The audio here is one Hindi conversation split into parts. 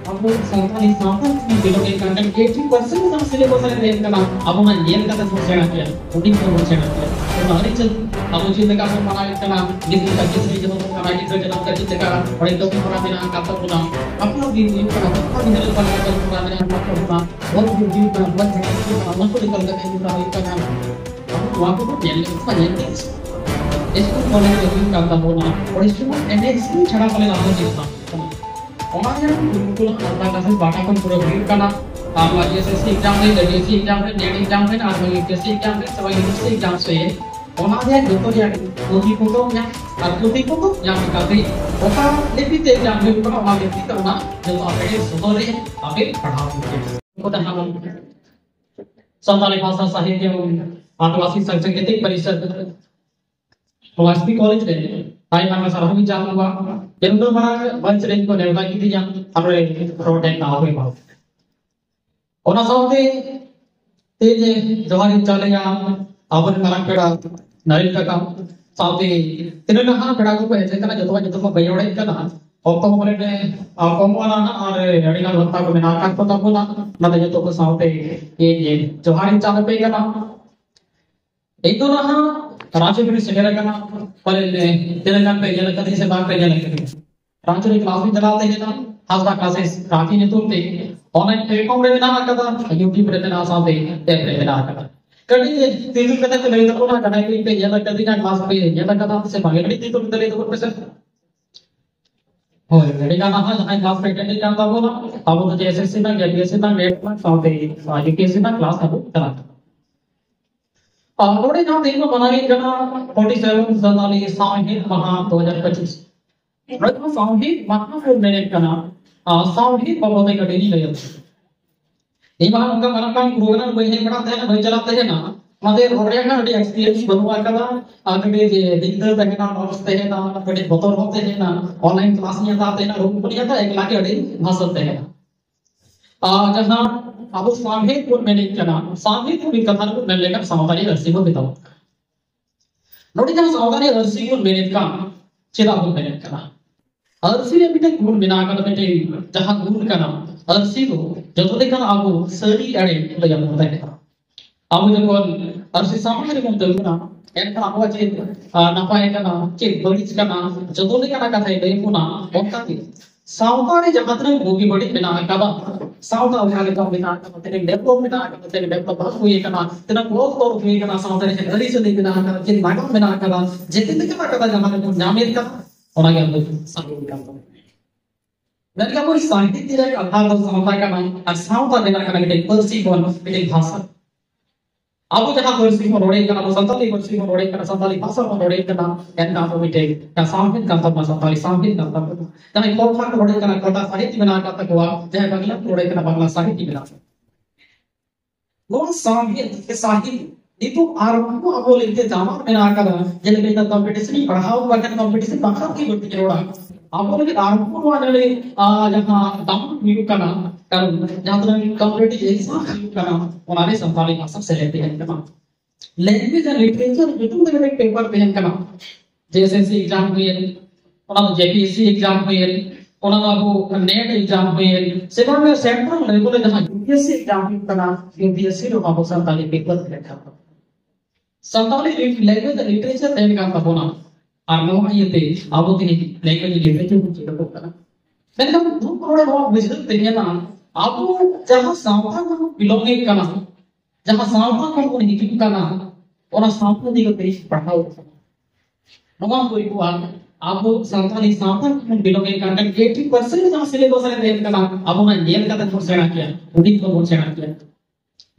Aku santai santai belok ke kanan 80% sama syllabus ada yang kena. Aku nanya kata semua dia, udah semua dia. Hari itu aku cinta kamu mana kena, gitu lagi sih jangan kena gitu jangan kerja cinta. Orang itu pernah bilang kata pulang. Aku lagi ini kena, aku ini kalau kata pernah bilang kata pulang. Orang itu pernah buat aku di kalau kata itu kena. Aku tuh dia itu banyak things. Itu kalau lagi kata pulang. Orang itu ini cara paling lama gitu. Orangnya betul kata bahkan pura karena lagi sesi exam lain, dari sesi exam lain, dari exam lain, atau sesi exam lain, sebagai sesi exam lain, orangnya betul yang putih foto yang dikasih, orang lebih exam lain kalau orang lebih karena jauh apa yang sebenarnya tapi pernah mungkin. Kita hamil. Santali bahasa sahitnya आदिवासी सांस्कृतिक परिषद वास्पी कॉलेज रे ताई मांगा सारा भी जान हुआ केंद्र बना मंच रे को नेवता की थी जहां हमरे प्रोटेक्ट ना होई भाव ओना साथे ते जे जवारी चले या आवन मारा पेड़ा नारिल का साथे तिनना हा पेड़ा को हेजे कना जतो को बयोड़े कना ओतो मोले ने कोमवाना और अड़ीना लता को बिना का पता बोला ना जतो को साथे ये जवारी चले पे कना itu nah रांची में सेकेंड का पर तेलंगाना पे जल कदी से बात पे जल कदी रांची में क्लास भी चलाते हैं ना हाजरा क्लासेस रांची ने तुमते ऑनलाइन प्लेटफॉर्म रे ना कदा यूट्यूब रे ना साथे टैब रे ना कदा कदी तीन कदा से ले तो ना कदा पे जल कदी ना क्लास पे जल कदा से भागे कदी तो ले तो पे से हो रेडी का ना हां क्लास पे अटेंड करता हो ना अब तो एसएससी ना बीएससी ना नेट में साथे यूपीएससी ना क्लास अब चलाता थोड़े जहाँ देखो बनाई जना 47 जनवरी सामूहिक महा 2025 प्रथम सामूहिक महाकुंभ मेले कना सामूहिक पवोदय कटेनी ले ये बार उनका मनकाम प्रोग्राम वही पढ़ाते हैं वही चलाते हैं ना मदे रोड़े का अड़ी एक्सपीरियंस बनवा कदा आगे जे दिक्कत है ना नमस्ते है ना बड़े बतौर होते हैं ना ऑनलाइन क्लास नहीं आते हैं ना रूम पर नहीं आता एक लाके अड़ी भाषण है जहाँ अब सामूहिक मेले कना सामूहिक कथा को मेले का सावधानी अर्सी को बिताओ नोटी जहाँ सावधानी अर्सी को मेले का चिरा को मेले कना अर्सी ने बिना गुण बिना कर बेटे जहाँ गुण कना अर्सी को जब देखा आपको सरी अड़े तो जब होता है आपको जब अर्सी सामने को जब ना एंड आपको चेत नपाए कना चेत बड़ी कना जब देखा ना कथा है पुना होता है सावधानी जहाँ तक भूगी बड़ी बिना कदा सावधान उठाने का बिना कदा तेरे डेवलप बिना कदा तेरे डेवलप बहुत हुई कना तेरा ग्रोथ तो हुई कना सावधानी से गली से बिना कदा जिन नाटक बिना कदा जितने के कदा जहाँ तक नामित का होना क्या अंदर सावधानी का मैंने कहा वो साहित्य का आधार तो सावधान का नाम सावधान बिना कदा के पर्सी कौन के भाषा अब जहाँ पर्सी को रोड़े कना संताली पर्सी को रोड़े कना संताली भाषा को रोड़े कना एंड आप भी टेक का सामहिक का तब संताली सामहिक का तब जहाँ कोटा को रोड़े कना कोटा साहित्य बना का तक हुआ जहाँ बांग्ला रोड़े कना बांग्ला साहित्य बना वो सामहिक साहित्य itu arahku aku lihat zaman menakar jadi kita kompetisi pernah bahkan kompetisi bahkan की berarti जोड़ा aku lihat arahku वो ada जहाँ दाम मिलू करना kan जहाँ तो kompetisi ऐसा मिलू करना उन्होंने संताली भाषा से लेते हैं करना language and literature itu dengan paper पे करना जैसे सी एग्जाम हुई उन्होंने जेपीएससी एग्जाम हुई उन्होंने आपको नेट एग्जाम हुई सेवन में सेंट्रल लेवल जहाँ यूपीएससी एग्जाम करना यूपीएससी लोग आपको संताली पेपर पे लिखा Santali language and literature and का होना और नौ ये थे अब उतनी लैंग्वेज लिटरेचर को चीज़ को करना मैंने कहा दो करोड़ लोग विजिट देखिए ना आप जहाँ सावधान को बिलोंगिंग करना जहाँ सावधान को नहीं क्यों करना और सावधान दिखो तेरी पढ़ाओ नवाब कोई को आप संताली सावधान को बिलोंगिंग करना 80% जहाँ सिलेबस है देख करना आप उन्हें जेल का तक सेना किया उन्हीं को बहुत सेना किया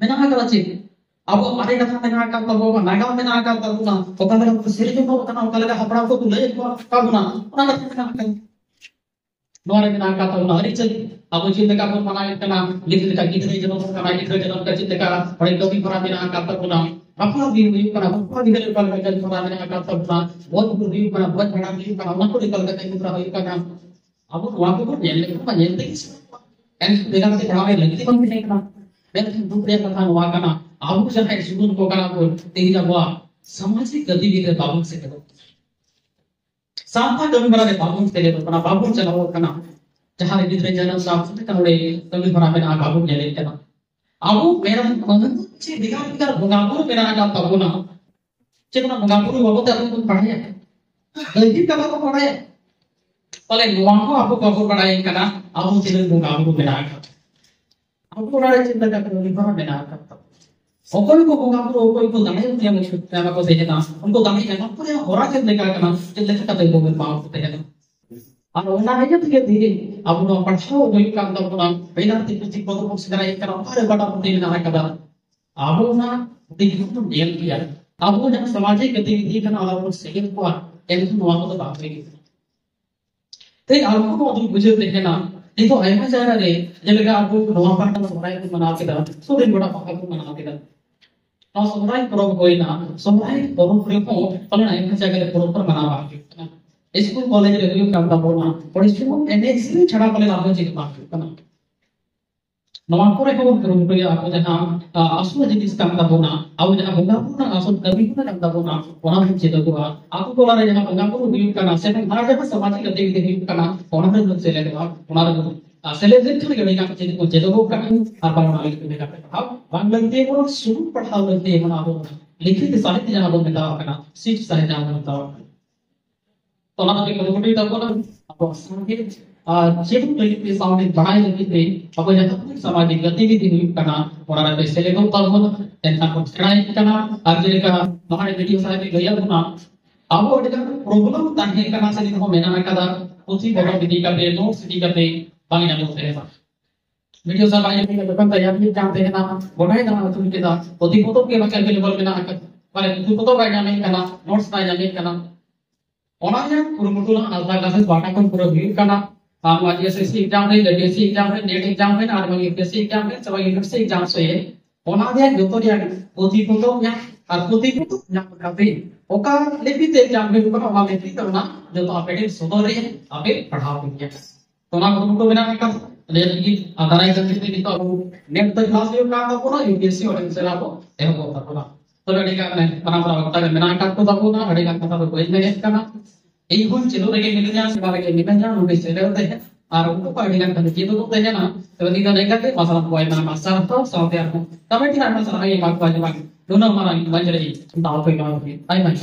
मैंने कहा चाहिए अब अरे कथा में ना करता होगा नागा में ना करता होगा तो कल का सिर जो होता ना कल का हपड़ा को तू ले का बुना ना कथा में ना कर नोरे में ना करता होगा हरी चल अब चिंता का को मना करना लिख का कितने जनों को करना कितने जनों का चिंता का बड़े तो भी परा में ना करता होगा अपना भी व्यू करना अपना भी कर कर कर परा में ना करता होगा बहुत व्यू करना बहुत बड़ा व्यू करना ना को निकल कर कहीं दूसरा का काम अब वहां को जेल ले को जेल तक एंड देखा तो पढ़ा में लगती कौन भी नहीं करना मैं दूसरे कथा हुआ करना आपको जब एक सुकून को करा को तेरी जब हुआ सामाजिक गतिविधि बाबू से करो साथ कभी बना दे बाबू से ले तो अपना बाबू चलाओ करना जहाँ गिद्रे जनम साफ kan udah kami pernah main agak nyelip kan aku merah mana sih digar bungaku merah agak tahu na cek na bungaku bawa tak aku pernah ya lagi kalau aku pernah ya paling bungaku aku pernah ya karena aku cek bungaku merah agak aku pernah cinta kan kami pernah merah agak ओकोई को bungaku ओकोई को दाने yang मैं को सही ना उनको दाने क्या ना पूरे orang yang mereka kenal jelek kata itu mau kita Ano aja tuh jadi abu no parsho do kam da puna benar tipu tipu to segera ikan apa pada penting na kada abu na dikitu deal kiya abu na सामाजिक गतिविधि kan abu second ko em tu no to baat में ते abu को तो बुझे देखे ना ये तो ऐसा जा रहा है जब abu no पर तो सोराय को मना के दा सो दिन बड़ा पापा को मना के दा और सोराय करो कोई ना सोराय करो फ्री को पलन ऐसा जगह करो पर मना बाकी स्कूल कॉलेज रिव्यू करता बोलना और इसमें एनएक्सी छड़ा कॉलेज आपको चेक मार करना नवान को रेको करूं तो आपको जहां असुर जिनिस करता बोलना अब जहां बंगा पूर्ण असुर कभी को करता बोलना वहां हम चेक को आपको बोला रहे जहां बंगा को रिव्यू करना से हर जगह सामाजिक गतिविधि रिव्यू करना वहां हम से लेगा वहां सेलिब्रेट करके का चेक को करना और बनाना लिखने का अब बांग्लादेश को शुरू पढ़ाओ लेते हैं आप लिखित साहित्य जहां बोलते हैं सीट साहित्य जहां बोलते हैं तो ना तो कम्युनिटी तक ना अब संगे जेब पे सामने बढ़ाई लगी थी अब जब तक सामाजिक गतिविधि हुई करना और आगे से लेकर तब हो टेंशन को चढ़ाई करना आगे का हमारे वीडियो साहब के गया होना अब वो देखा प्रॉब्लम ताकि करना से नहीं हो मैंने ना कहा उसी बड़ा विधि का पे नोट्स विधि का पे बाकी ना बोलते हैं वीडियो साहब आए भी लोगों तैयार भी जानते हैं ना बढ़ाई ना तो उनके साथ तो दी फोटो के बच्चे अवेलेबल में ना वाले फोटो बाय जाने करना नोट्स बाय जाने करना ओनाया कुरुमुटुला आधा क्लासेस बाटा को पूरा व्यू करना आज एसएससी एग्जाम है डीएससी एग्जाम है नेट एग्जाम है और बाकी यूपीएससी एग्जाम है सब यूनिवर्सिटी एग्जाम से है ओनाया जोतो या पोथी फोटो या और पोथी फोटो या काफी ओका लेबी ते एग्जाम में ऊपर हवा में करना जो तो आपे सुधर रहे हैं आपे पढ़ाओ दिया तो ना कुरुमुटु बिना का लेकिन आधार करके भी तो नेट तक क्लास में काम को ना यूपीएससी और एमसीए को एहो होता है तो लड़का ने परंपरा होता है मेना का को दाबो ना लड़का का तो कोई नहीं करना এই কোন ছিল রেগে মিলে যা সেভাবে মিলে যা উনি ছেড়ে দেয় আর উनको पढ़ने का तो ये तो होते हैं ना तो नहीं करने का मसला कोई ना मसला तो सॉल्व यार तब ठीक है मसला ये बात बात दोनों हमारा बन रही दाव पे गांव की आई मैं